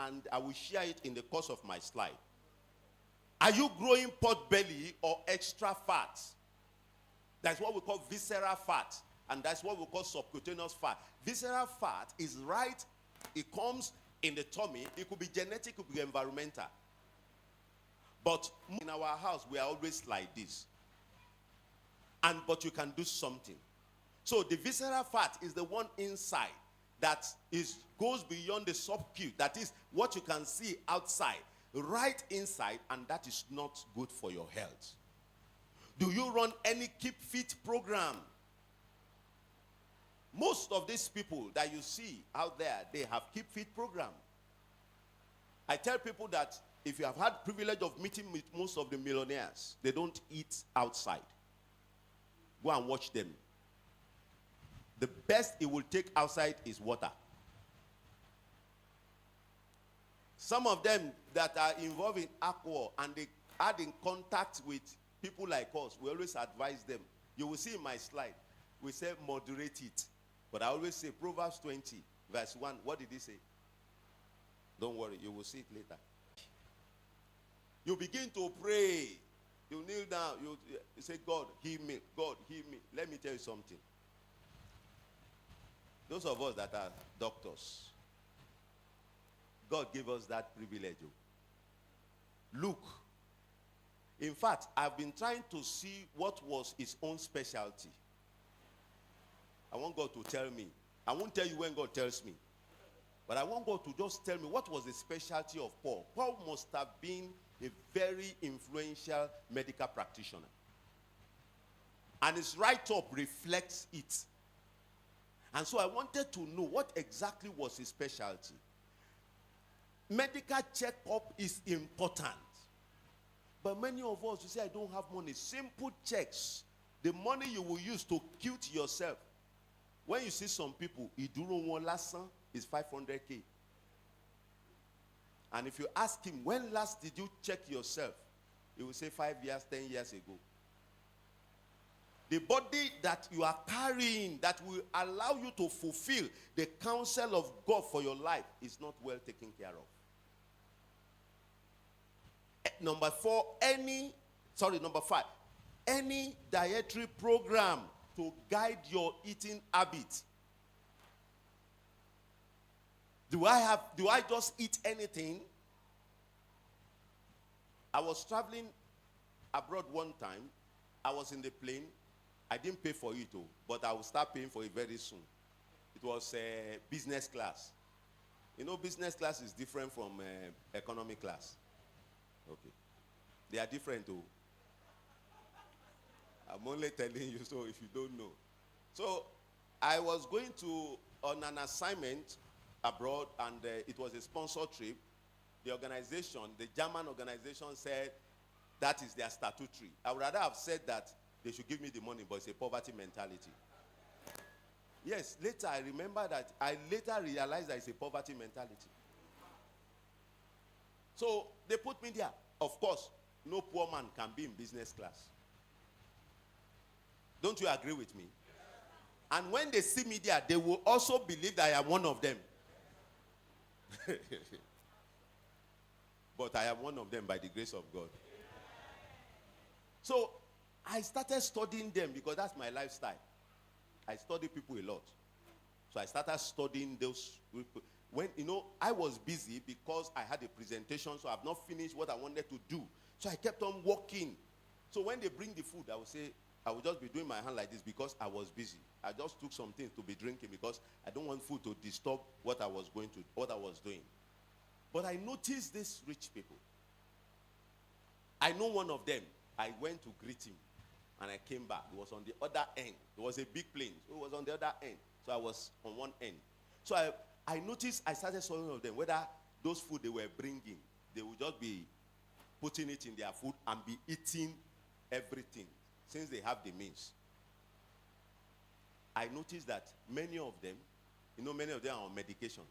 and I will share it in the course of my slide. Are you growing pot belly or extra fat? That's what we call visceral fat, and that's what we call subcutaneous fat. Visceral fat is right, it comes in the tummy. It could be genetic, it could be environmental. But in our house, we are always like this. But you can do something. So the visceral fat is the one inside that goes beyond the subcute. That is what you can see outside, right inside, and that is not good for your health. Do you run any keep fit program? Most of these people that you see out there, they have keep fit program. I tell people that if you have had privilege of meeting with most of the millionaires, they don't eat outside. Go and watch them. The best it will take outside is water. Some of them that are involved in alcohol and they are in contact with people like us, we always advise them. You will see in my slide, we say moderate it. But I always say Proverbs 20, verse 1. What did he say? Don't worry, you will see it later. You begin to pray. You kneel down. You say, God, heal me. God, heal me. Let me tell you something. Those of us that are doctors, God gave us that privilege. Look. In fact, I've been trying to see what was his own specialty. I want God to tell me. I won't tell you when God tells me. But I want God to just tell me what was the specialty of Paul. Paul must have been a very influential medical practitioner. And his write-up reflects it. And so I wanted to know what exactly was his specialty. Medical checkup is important. But many of us, you say, I don't have money. Simple checks. The money you will use to cute yourself. When you see some people, Iduro one last son is 500K. And if you ask him, when last did you check yourself? He will say 5 years, 10 years ago. The body that you are carrying that will allow you to fulfill the counsel of God for your life is not well taken care of. Number 5, any dietary program to guide your eating habit. Do I just eat anything? I was traveling abroad one time. I was in the plane. I didn't pay for it, but I will start paying for it very soon. It was business class. You know, business class is different from economy class. Okay. They are different, too. I'm only telling you so if you don't know. So I was going on an assignment abroad, and it was a sponsored trip. The organization, the German organization, said that is their statutory. I would rather have said that they should give me the money, but it's a poverty mentality. Yes, later I remember that. I later realized that it's a poverty mentality. So they put me there. Of course, no poor man can be in business class. Don't you agree with me? And when they see me there, they will also believe that I am one of them. But I am one of them by the grace of God. So I started studying them because that's my lifestyle. I study people a lot. So I started studying those people. When, I was busy because I had a presentation, so I've not finished what I wanted to do. So I kept on working. So when they bring the food, I will say, I will just be doing my hand like this because I was busy. I just took some things to be drinking because I don't want food to disturb what I was doing. But I noticed these rich people. I know one of them. I went to greet him, and I came back. It was on the other end. It was a big plane. So it was on the other end. So I was on one end. So I noticed, I started showing of them whether those food they were bringing, they would just be putting it in their food and be eating everything since they have the means. I noticed that many of them are on medication.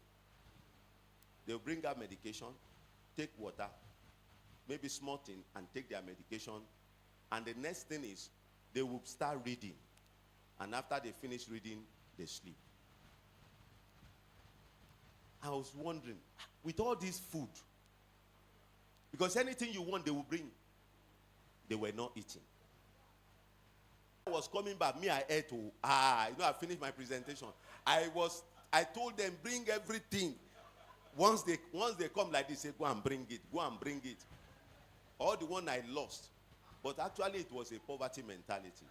They'll bring out medication, take water, maybe small thing, and take their medication. And the next thing is they will start reading. And after they finish reading, they sleep. I was wondering, with all this food, because anything you want, they will bring. They were not eating. I was coming back. Me, I ate. I finished my presentation. I told them, bring everything. Once they come like this, say, go and bring it. Go and bring it. All the one I lost. But actually, it was a poverty mentality.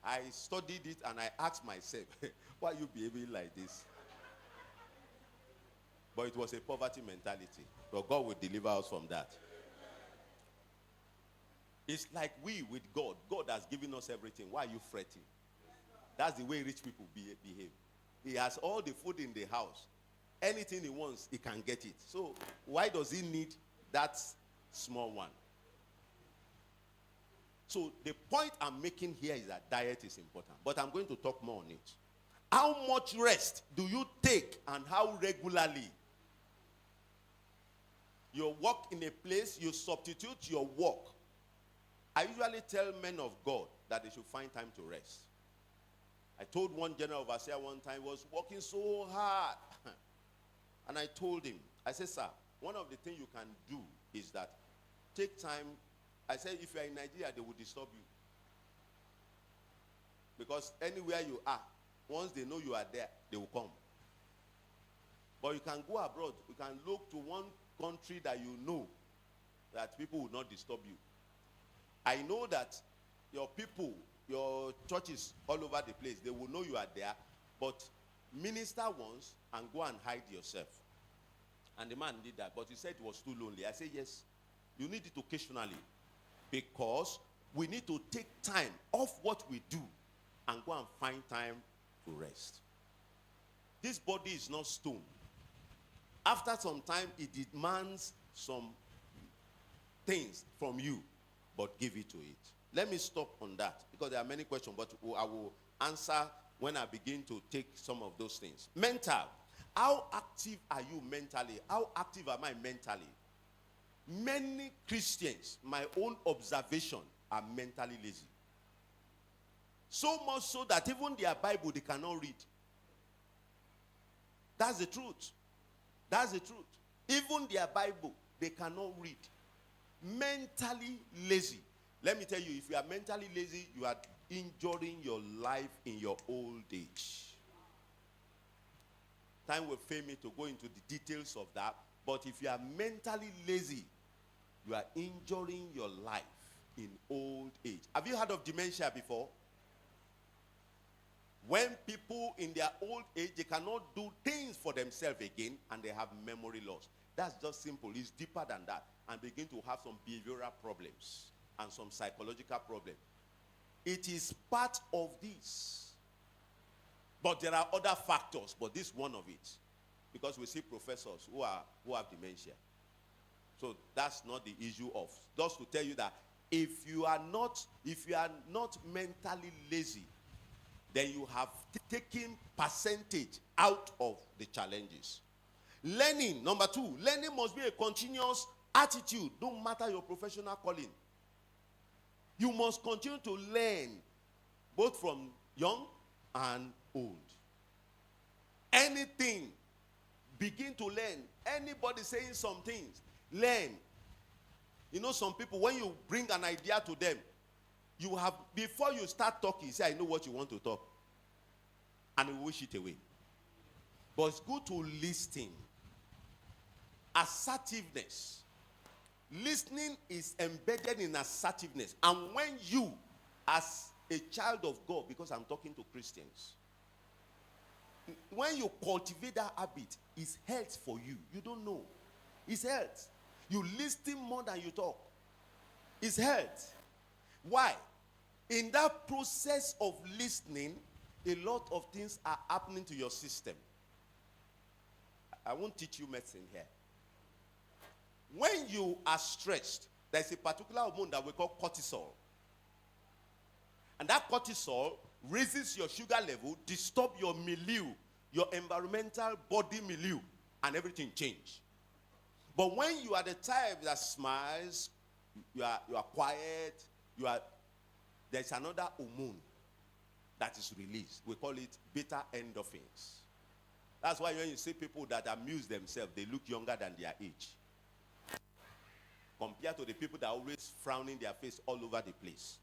I studied it and I asked myself, why you behaving like this? But it was a poverty mentality. But God will deliver us from that. It's like we with God. God has given us everything. Why are you fretting? That's the way rich people behave. He has all the food in the house. Anything he wants, he can get it. So why does he need that small one? So the point I'm making here is that diet is important. But I'm going to talk more on it. How much rest do you take and how regularly? You work in a place, you substitute your work. I usually tell men of God that they should find time to rest. I told one general overseer one time, he was working so hard. And I told him, I said, sir, one of the things you can do is that take time. I said, if you are in Nigeria, they will disturb you. Because anywhere you are, once they know you are there, they will come. But you can go abroad. You can look to one country that you know that people will not disturb you. I know that your people, your churches all over the place, they will know you are there, but minister once and go and hide yourself. And the man did that, but he said it was too lonely. I said, yes, you need it occasionally, because we need to take time off what we do and go and find time to rest. This body is not stone. After some time, it demands some things from you, but give it to it. Let me stop on that, because there are many questions, but I will answer when I begin to take some of those things. Mental. How active are you mentally? How active am I mentally? Many Christians, my own observation, are mentally lazy. So much so that even their Bible, they cannot read. That's the truth. That's the truth. Even their Bible, they cannot read. Mentally lazy. Let me tell you, if you are mentally lazy, you are injuring your life in your old age. Time will fail me to go into the details of that. But if you are mentally lazy, you are injuring your life in old age. Have you heard of dementia before? When people in their old age, they cannot do things for themselves again, and they have memory loss. That's just simple. It's deeper than that. And begin to have some behavioral problems and some psychological problems. It is part of this. But there are other factors, but this is one of it. Because we see professors who have dementia. So that's not the issue of. Just to tell you that if you are not mentally lazy, then you have taken percentage out of the challenges. Learning, number 2, learning must be a continuous attitude. Don't matter your professional calling. You must continue to learn, both from young and old. Anything, begin to learn. Anybody saying some things, learn. You know, some people, when you bring an idea to them, you have, before you start talking, say, I know what you want to talk. And you wish it away. But it's good to listen. Assertiveness. Listening is embedded in assertiveness. And when you, as a child of God, because I'm talking to Christians, when you cultivate that habit, it's health for you. You don't know. It's health. You listen more than you talk. It's health. Why? In that process of listening, a lot of things are happening to your system. I won't teach you medicine here. When you are stressed, there's a particular hormone that we call cortisol. And that cortisol raises your sugar level, disturb your milieu, your environmental body milieu, and everything change. But when you are the type that smiles, you are quiet, there's another hormone that is released. We call it beta endorphins. That's why when you see people that amuse themselves, they look younger than their age. Compared to the people that are always frowning their face all over the place.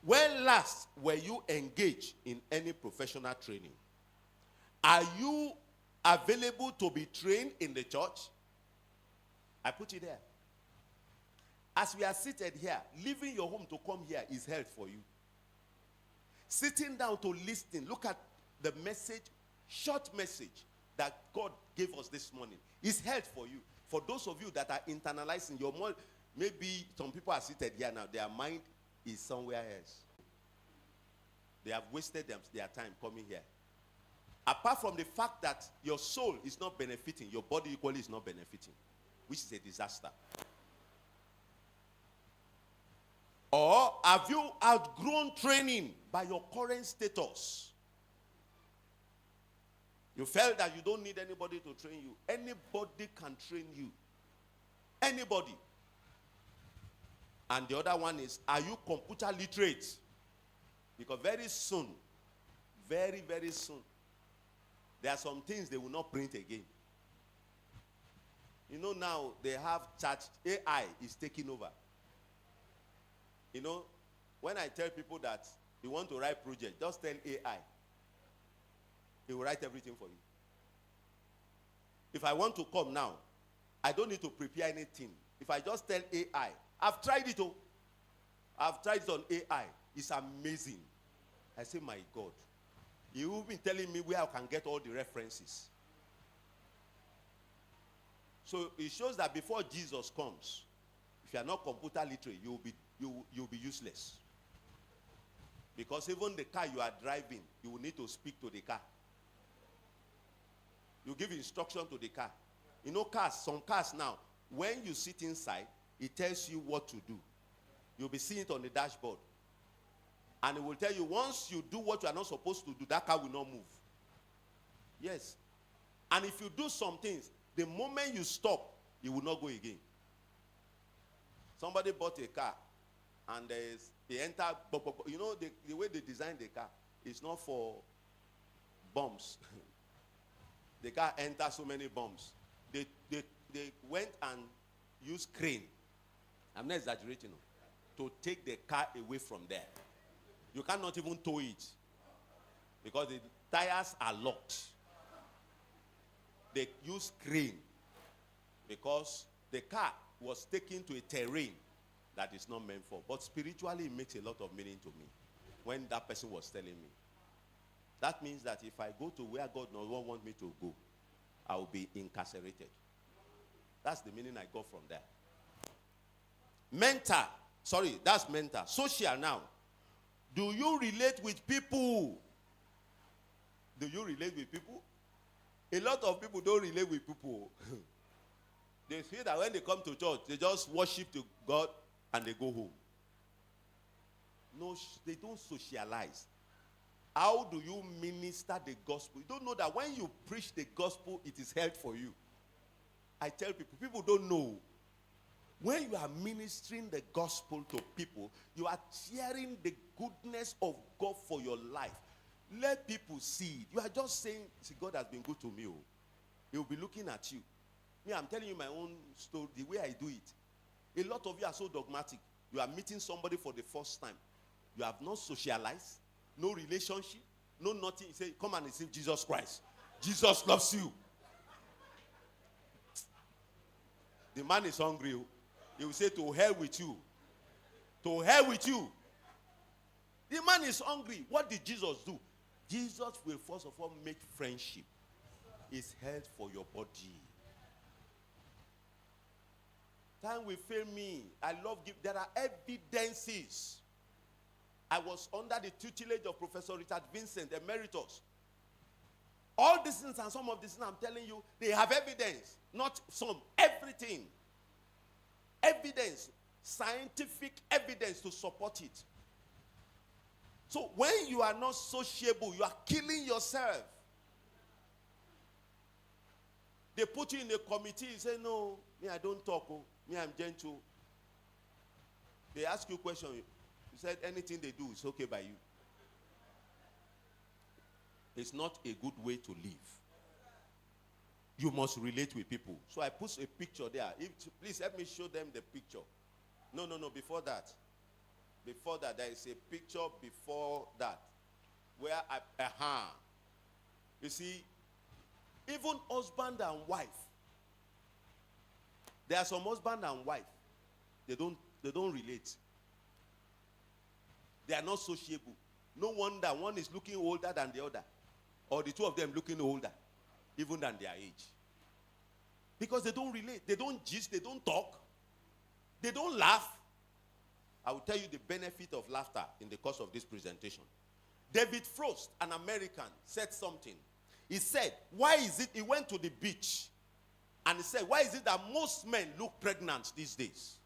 When last were you engaged in any professional training? Are you available to be trained in the church? I put it there. As we are seated here, leaving your home to come here is held for you. Sitting down to listen, look at the message, short message that God gave us this morning is held for you. For those of you that are internalizing your mind, maybe some people are seated here now, their mind is somewhere else. They have wasted their time coming here. Apart from the fact that your soul is not benefiting, your body equally is not benefiting, which is a disaster. Or have you outgrown training by your current status? You felt that you don't need anybody to train you. Anybody can train you. Anybody. And the other one is, are you computer literate? Because very soon, very, very soon, there are some things they will not print again. You know now they have chat, AI is taking over. You know, when I tell people that you want to write project, just tell AI. He will write everything for you. If I want to come now, I don't need to prepare anything. If I just tell AI, I've tried it. I've tried it on AI. It's amazing. I say, my God. You've been telling me where I can get all the references. So it shows that before Jesus comes, if you are not computer literate, you'll be useless. Because even the car you are driving, you will need to speak to the car. You give instruction to the car. You know cars, some cars now, when you sit inside, it tells you what to do. You'll be seeing it on the dashboard. And it will tell you, once you do what you are not supposed to do, that car will not move. Yes. And if you do some things, the moment you stop, it will not go again. Somebody bought a car, and they enter, you know, the way they designed the car is not for bombs. The car enters so many bombs. They went and used crane. I'm not exaggerating. To take the car away from there. You cannot even tow it. Because the tires are locked. They use crane. Because the car was taken to a terrain that is not meant for. But spiritually, it makes a lot of meaning to me. When that person was telling me. That means that if I go to where God does not want me to go, I will be incarcerated. That's the meaning I got from there. Mental. Sorry, that's mental. Social now. Do you relate with people? Do you relate with people? A lot of people don't relate with people. They feel that when they come to church, they just worship to God and they go home. No, they don't socialize. How do you minister the gospel? You don't know that when you preach the gospel, it is held for you. I tell people don't know. When you are ministering the gospel to people, you are sharing the goodness of God for your life. Let people see it. You are just saying, see, God has been good to me. He will be looking at you. Me, I'm telling you my own story, the way I do it. A lot of you are so dogmatic. You are meeting somebody for the first time. You have not socialized, no relationship, no nothing. You say, come and receive Jesus Christ. Jesus loves you. The man is hungry. He will say, to hell with you. To hell with you. The man is hungry. What did Jesus do? Jesus will first of all make friendship. It's health for your body. Time will fail me. I love giving. There are evidences. I was under the tutelage of Professor Richard Vincent, Emeritus. All these things and some of these things I'm telling you, they have evidence. Not some, everything. Evidence, scientific evidence to support it. So when you are not sociable, you are killing yourself. They put you in a committee, you say, no, me I don't talk, me I'm gentle. They ask you a question, you said anything they do is okay by you. It's not a good way to live. You must relate with people. So I put a picture there. Please help me show them the picture. No, before that. Before that, there is a picture before that. Where you see, even husband and wife. There are some husband and wife. They don't relate. They are not sociable. No wonder one is looking older than the other. Or the two of them looking older, even than their age. Because they don't relate. They don't gist. They don't talk. They don't laugh. I will tell you the benefit of laughter in the course of this presentation. David Frost, an American, said something. He said, why is it, he went to the beach, and he said, why is it that most men look pregnant these days?